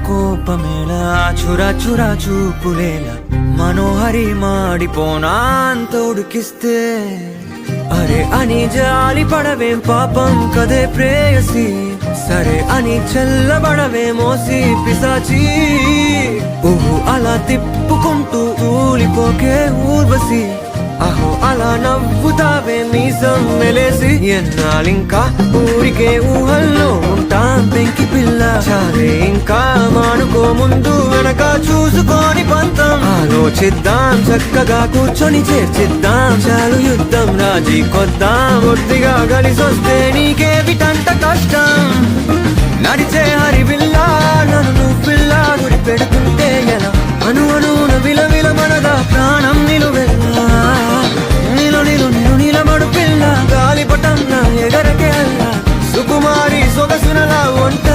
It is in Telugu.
కోపమేలా చురా చురా చూపులేలా మనోహరి మాడిపోనా అంత ఉడికిస్తే అరే అని జాలి పడవేం పాపం కదే ప్రేయసి సరే అని చల్లబడవే మోసి పిశాచి ఊహు అలా తిప్పుకుంటూ తూలిపోకే ఊర్వశి అహో అలా నవ్వుతావే మీసం మెలేసి ఎన్నాళ్ళింకా ఊరికే ఊహల్లో ఉంటాం పెంకి పిల్ల చాలే ఇంకా మానుకో ముందు వెనక చూసుకొని పంతం ఆలోచిద్దాం చక్కగా కూర్చొని చేర్చిద్దాం చాలు యుద్ధం రాజీ కొద్దాం ఒట్టిగా కలిసొస్తే నీకే విటంట కష్టం నడిచే హరివిల్లా నన్ను నువ్వు పిల్ల గురి పెడుతుంటే ఎలా అను అనున విలవిల మనదా ప్రాణం నిలువెల్లా నిలబడు పిల్ల గాలిపటం నా ఎగరకే అల్లా సుకుమారి సొగసునలా ఒంట